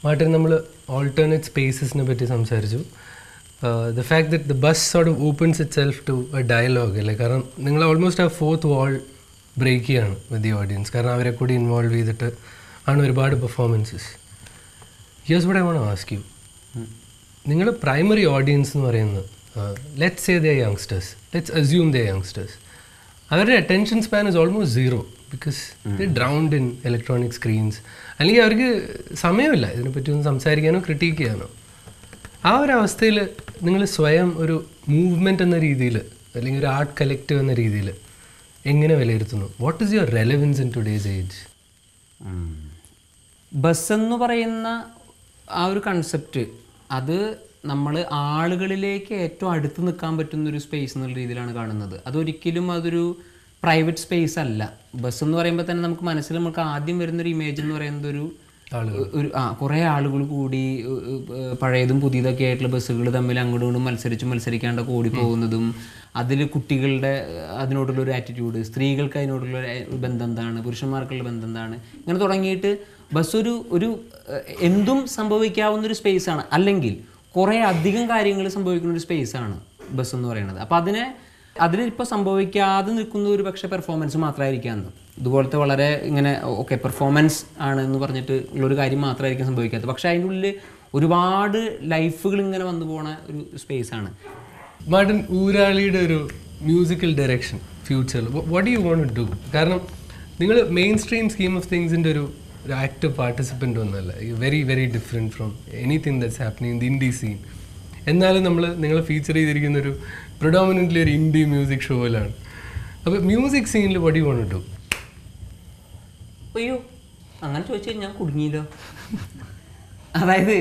Martin, നമ്മൾ alternate സ്പേസസിനെ പറ്റി സംസാരിച്ചു. The fact that the bus sort of opens itself to a dialogue അല്ലേ? കാരണം നിങ്ങൾ ഓൾമോസ്റ്റ് ആ ഫോർത്ത് വാൾ ബ്രേക്ക് ചെയ്യാണ് വിത്ത് ദി ഓഡിയൻസ്. കാരണം അവരെ കൂടി ഇൻവോൾവ് ചെയ്തിട്ട് ആണ് ഒരുപാട് performances. Here's what I want to ask you. നിങ്ങൾ പ്രൈമറി ഓഡിയൻസ് എന്ന് പറയുന്നത് let's say they youngsters, let's assume they youngsters. അവരുടെ attention span is almost zero because they drowned in electronic screens. അല്ലെങ്കിൽ അവർക്ക് സമയമില്ല ഇതിനെപ്പറ്റി ഒന്ന് സംസാരിക്കാനോ ക്രിട്ടിക്ക് ചെയ്യാനോ. ആ ഒരു അവസ്ഥയിൽ നിങ്ങൾ സ്വയം ഒരു മൂവ്മെൻറ്റ് എന്ന രീതിയിൽ അല്ലെങ്കിൽ ഒരു ആർട്ട് കളക്റ്റീവ് എന്ന രീതിയിൽ എങ്ങനെ വിലയിരുത്തുന്നു? What is your relevance in today's age? Bus എന്ന് പറയുന്ന ആ ഒരു കൺസെപ്റ്റ് അത് നമ്മൾ ആളുകളിലേക്ക് ഏറ്റവും അടുത്ത് നിൽക്കാൻ പറ്റുന്നൊരു സ്പേസ് എന്നുള്ള രീതിയിലാണ് കാണുന്നത്. അതൊരിക്കലും അതൊരു പ്രൈവറ്റ് സ്പേസ് അല്ല. ബസ് എന്ന് പറയുമ്പോൾ തന്നെ നമുക്ക് മനസ്സിൽ നമുക്ക് ആദ്യം വരുന്നൊരു ഇമേജ് എന്ന് പറയുന്നത് ഒരു കുറേ ആളുകൾ കൂടി പഴയതും പുതിയതൊക്കെ ആയിട്ടുള്ള ബസ്സുകൾ തമ്മിൽ അങ്ങോട്ടും ഇങ്ങോട്ടും മത്സരിക്കാണ്ടൊക്കെ ഓടിപ്പോകുന്നതും, അതിൽ കുട്ടികളുടെ അതിനോടുള്ള ഒരു ആറ്റിറ്റ്യൂഡ്, സ്ത്രീകൾക്ക് അതിനോടുള്ള ബന്ധം എന്താണ്, പുരുഷന്മാർക്കുള്ള ബന്ധം എന്താണ്, ഇങ്ങനെ തുടങ്ങിയിട്ട് ബസ് ഒരു എന്തും സംഭവിക്കാവുന്നൊരു സ്പേസാണ്. അല്ലെങ്കിൽ കുറേ അധികം കാര്യങ്ങൾ സംഭവിക്കുന്ന ഒരു സ്പേസാണ് ബസ് എന്ന് പറയുന്നത്. അപ്പോൾ അതിലിപ്പോൾ സംഭവിക്കാതെ നിൽക്കുന്ന ഒരു പക്ഷേ പെർഫോമൻസ് മാത്രമായിരിക്കാം. ഇതുപോലത്തെ വളരെ ഇങ്ങനെ ഓക്കെ പെർഫോമൻസ് ആണ് എന്ന് പറഞ്ഞിട്ട് ഉള്ളൊരു കാര്യം മാത്രമായിരിക്കും സംഭവിക്കാത്തത്. പക്ഷേ അതിൻ്റെ ഉള്ളിൽ ഒരുപാട് ലൈഫുകൾ ഇങ്ങനെ വന്നു പോണ ഒരു സ്പേസാണ്. മാർട്ടിൻ, ഊരാളിയുടെ ഒരു മ്യൂസിക്കൽ ഡയറക്ഷൻ ഫ്യൂച്ചറിൽ what you want to do? കാരണം നിങ്ങൾ മെയിൻ സ്ട്രീം സ്കീം ഓഫ് തിങ്സിൻ്റെ ഒരു ആക്റ്റീവ് പാർട്ടിസിപ്പൻ്റ് ഒന്നുമല്ല. Very very different from anything that's happening in the indie scene. എന്നാലും നിങ്ങളെ ഫീച്ചർ ചെയ്തിരിക്കുന്ന ഒരു പ്രൊഡോമിനൻ്റ്ലി ഒരു ഇൻഡി മ്യൂസിക് ഷോയിലാണ്. അപ്പോൾ മ്യൂസിക് സീനിൽ what you want to do? അയ്യോ, അങ്ങനെ ചോദിച്ചാൽ ഞാൻ കുടുങ്ങിയല്ലോ. അതായത്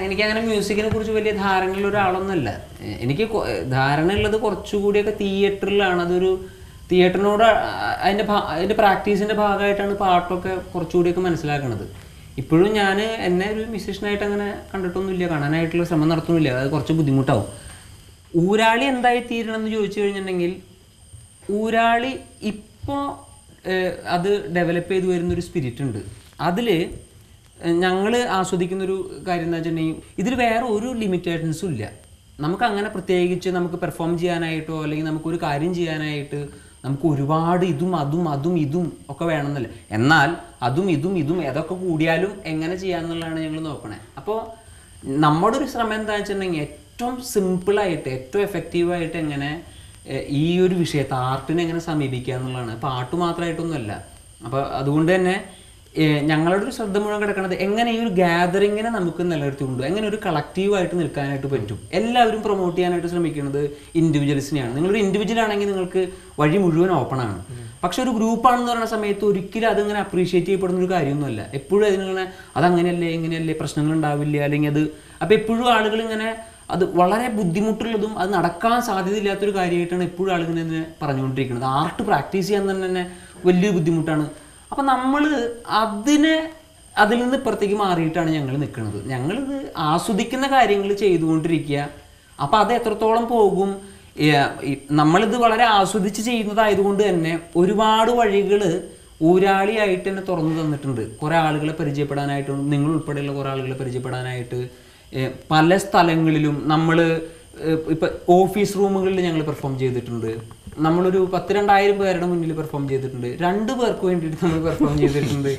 എനിക്കങ്ങനെ മ്യൂസിക്കിനെ കുറിച്ച് വലിയ ധാരണയുള്ള ഒരാളൊന്നുമല്ല. എനിക്ക് ധാരണയുള്ളത് കുറച്ചുകൂടിയൊക്കെ തിയേറ്ററിലാണ്. അതൊരു തിയേറ്ററിനോട് അതിൻ്റെ പ്രാക്ടീസിൻ്റെ ഭാഗമായിട്ടാണ് പാട്ടൊക്കെ കുറച്ചുകൂടിയൊക്കെ മനസ്സിലാക്കുന്നത്. ഇപ്പോഴും ഞാൻ എന്നെ ഒരു മ്യൂസീഷ്യനായിട്ട് അങ്ങനെ കണ്ടിട്ടൊന്നുമില്ല, കാണാനായിട്ടുള്ള ശ്രമം നടത്തുന്നില്ല. അത് കുറച്ച് ബുദ്ധിമുട്ടാവും. ഊരാളി എന്തായിത്തീരണം എന്ന് ചോദിച്ചു കഴിഞ്ഞിട്ടുണ്ടെങ്കിൽ, ഊരാളി ഇപ്പോൾ അത് ഡെവലപ്പ് ചെയ്ത് വരുന്നൊരു സ്പിരിറ്റ് ഉണ്ട്. അതിൽ ഞങ്ങൾ ആസ്വദിക്കുന്നൊരു കാര്യം എന്താ വെച്ചിട്ടുണ്ടെങ്കിൽ, ഇതിൽ വേറെ ഒരു ലിമിറ്റേഷൻസും ഇല്ല. നമുക്കങ്ങനെ പ്രത്യേകിച്ച് നമുക്ക് പെർഫോം ചെയ്യാനായിട്ടോ അല്ലെങ്കിൽ നമുക്കൊരു കാര്യം ചെയ്യാനായിട്ട് നമുക്ക് ഒരുപാട് ഇതും ഒക്കെ വേണമെന്നല്ല. എന്നാൽ ഇതും ഏതൊക്കെ കൂടിയാലും എങ്ങനെ ചെയ്യാമെന്നുള്ളതാണ് ഞങ്ങൾ നോക്കണേ. അപ്പോൾ നമ്മുടെ ഒരു ശ്രമം എന്താ വെച്ചിട്ടുണ്ടെങ്കിൽ, ഏറ്റവും സിമ്പിളായിട്ട് ഏറ്റവും എഫക്റ്റീവായിട്ട് എങ്ങനെ ഈ ഒരു വിഷയത്തെ ആർട്ടിനെ എങ്ങനെ സമീപിക്കുക എന്നുള്ളതാണ്. പാട്ട് മാത്രമായിട്ടൊന്നുമല്ല. അപ്പോൾ അതുകൊണ്ട് തന്നെ ഞങ്ങളുടെ ഒരു ശ്രദ്ധ മുഴുവൻ കിടക്കുന്നത് എങ്ങനെ ഈ ഒരു ഗ്യാതറിങ്ങിനെ നമുക്ക് നിലനിർത്തിക്കൊണ്ട് എങ്ങനെ ഒരു കളക്റ്റീവായിട്ട് നിൽക്കാനായിട്ട് പറ്റും. എല്ലാവരും പ്രൊമോട്ട് ചെയ്യാനായിട്ട് ശ്രമിക്കുന്നത് ഇൻഡിവിജ്വൽസിനെയാണ്. നിങ്ങളൊരു ഇൻഡിവിജ്വൽ ആണെങ്കിൽ നിങ്ങൾക്ക് വഴി മുഴുവൻ ഓപ്പണാണ്. പക്ഷെ ഒരു ഗ്രൂപ്പാണെന്ന് പറയുന്ന സമയത്ത് ഒരിക്കലും അതിങ്ങനെ അപ്രീഷിയേറ്റ് ചെയ്യപ്പെടുന്ന ഒരു കാര്യമൊന്നുമല്ല. എപ്പോഴും അതിനിങ്ങനെ അതങ്ങനെയല്ലേ ഇങ്ങനെയല്ലേ പ്രശ്നങ്ങൾ ഉണ്ടാവില്ല അല്ലെങ്കിൽ അത്. അപ്പോൾ എപ്പോഴും ആളുകൾ ഇങ്ങനെ അത് വളരെ ബുദ്ധിമുട്ടുള്ളതും അത് നടക്കാൻ സാധ്യതയില്ലാത്തൊരു കാര്യമായിട്ടാണ് എപ്പോഴും ആളുകൾ ഇങ്ങനെ പറഞ്ഞുകൊണ്ടിരിക്കുന്നത്. ആർട്ട് പ്രാക്ടീസ് ചെയ്യാൻ തന്നെ വലിയൊരു ബുദ്ധിമുട്ടാണ്. അപ്പം നമ്മൾ അതിൽ നിന്ന് ഇപ്പുറത്തേക്ക് മാറിയിട്ടാണ് ഞങ്ങൾ നിൽക്കുന്നത്. ഞങ്ങളിത് ആസ്വദിക്കുന്ന കാര്യങ്ങൾ ചെയ്തുകൊണ്ടിരിക്കുക. അപ്പം അത് എത്രത്തോളം പോകും, നമ്മളിത് വളരെ ആസ്വദിച്ച് ചെയ്യുന്നതായതുകൊണ്ട് തന്നെ ഒരുപാട് വഴികൾ ഊരാളിയായിട്ട് തന്നെ തുറന്നു തന്നിട്ടുണ്ട്. കുറേ ആളുകളെ പരിചയപ്പെടാനായിട്ടുണ്ട്, നിങ്ങൾ ഉൾപ്പെടെയുള്ള കുറേ ആളുകളെ പരിചയപ്പെടാനായിട്ട് പല സ്ഥലങ്ങളിലും നമ്മൾ ഇപ്പം ഓഫീസ് റൂമുകളിൽ ഞങ്ങൾ പെർഫോം ചെയ്തിട്ടുണ്ട്. നമ്മളൊരു 10,000-2000 പേരുടെ മുന്നിൽ പെർഫോം ചെയ്തിട്ടുണ്ട്. 2 പേർക്ക് വേണ്ടിയിട്ട് നമ്മൾ പെർഫോം ചെയ്തിട്ടുണ്ട്.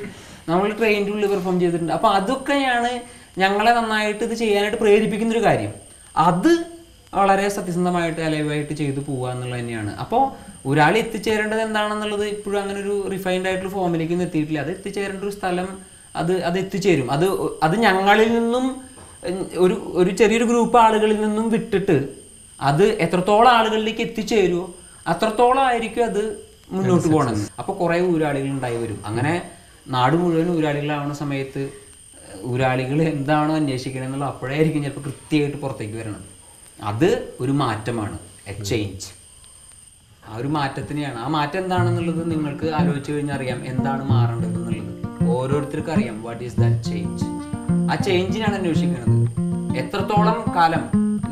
നമ്മൾ ട്രെയിനിൻ്റെ ഉള്ളിൽ പെർഫോം ചെയ്തിട്ടുണ്ട്. അപ്പോൾ അതൊക്കെയാണ് ഞങ്ങളെ നന്നായിട്ട് ഇത് ചെയ്യാനായിട്ട് പ്രേരിപ്പിക്കുന്നൊരു കാര്യം. അത് വളരെ സത്യസന്ധമായിട്ട് അലൈവായിട്ട് ചെയ്തു പോവുക എന്നുള്ളത് തന്നെയാണ്. അപ്പോൾ ഒരാൾ എത്തിച്ചേരേണ്ടത് എന്താണെന്നുള്ളത് ഇപ്പോഴും അങ്ങനെ ഒരു റിഫൈൻഡ് ആയിട്ടുള്ള ഫോമിലേക്കൊന്നും എത്തിയിട്ടില്ല. അത് എത്തിച്ചേരേണ്ട ഒരു സ്ഥലം അത് എത്തിച്ചേരും. അത് ഞങ്ങളിൽ നിന്നും ഒരു ചെറിയൊരു ഗ്രൂപ്പ് ആളുകളിൽ നിന്നും വിട്ടിട്ട് അത് എത്രത്തോളം ആളുകളിലേക്ക് എത്തിച്ചേരുമോ അത്രത്തോളം ആയിരിക്കും അത് മുന്നോട്ട് പോകണം. അപ്പോൾ കുറേ ഊരാളികൾ ഉണ്ടായി വരും. അങ്ങനെ നാട് മുഴുവൻ ഊരാളികളാവുന്ന സമയത്ത് ഊരാളികൾ എന്താണോ അന്വേഷിക്കണം എന്നുള്ളത് അപ്പോഴായിരിക്കും ചിലപ്പോൾ കൃത്യമായിട്ട് പുറത്തേക്ക് വരണം. അത് ഒരു മാറ്റമാണ്, എ ചേഞ്ച്. ആ ഒരു മാറ്റത്തിനെയാണ്. ആ മാറ്റം എന്താണെന്നുള്ളത് നിങ്ങൾക്ക് ആലോചിച്ച് കഴിഞ്ഞാൽ അറിയാം എന്താണ് മാറേണ്ടത് എന്നുള്ളത്. ഓരോരുത്തർക്കും അറിയാം വാട്ട് ഈസ് ദാറ്റ് ചേഞ്ച്. ആ ചേഞ്ചിനാണ് അന്വേഷിക്കുന്നത്. എത്രത്തോളം കാലം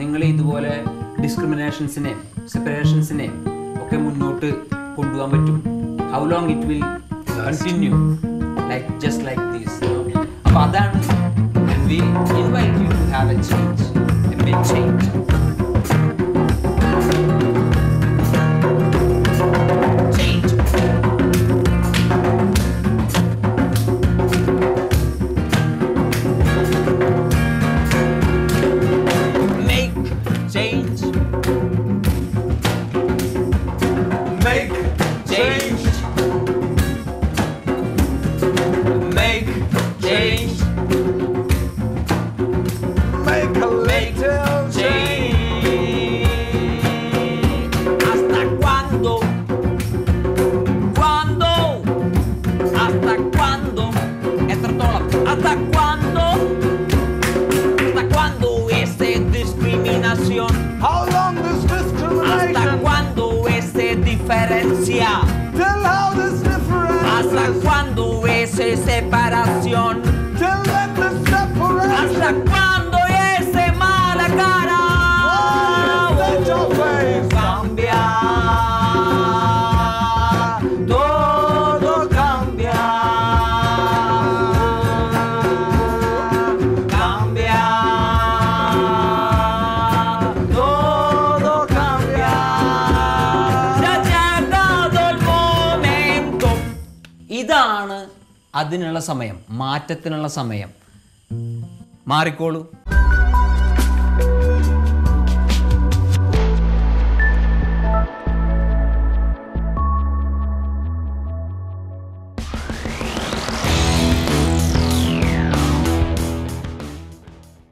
നിങ്ങൾ ഇതുപോലെ ഡിസ്ക്രിമിനേഷൻസിനെയും സെപ്പറേഷൻസിനെയും ഒക്കെ മുന്നോട്ട് കൊണ്ടുപോകാൻ പറ്റും. How long it will continue just like these. അപ്പോൾ അതാണ് we invite you to have a change, a big change. Change. Make change. Make change. Make change. Make a little change. ¿Hasta cuándo? ¿Cuándo? ¿Hasta cuándo? ¿Hasta cuándo? ¿Hasta cuándo esta discriminación? How long this ¿Hasta discrimination? cuándo esta diferencia? Till how this ¿Hasta difference? cuándo esa separación? Till when the separation? ¿Hasta cuándo ese mala cara? Set your face. Cambia, todo cambia, cambia, todo cambia. Ya ha llegado el momento. ഇതാണ് അതിനുള്ള സമയം, മാറ്റത്തിനുള്ള സമയം. മാറിക്കോളൂ.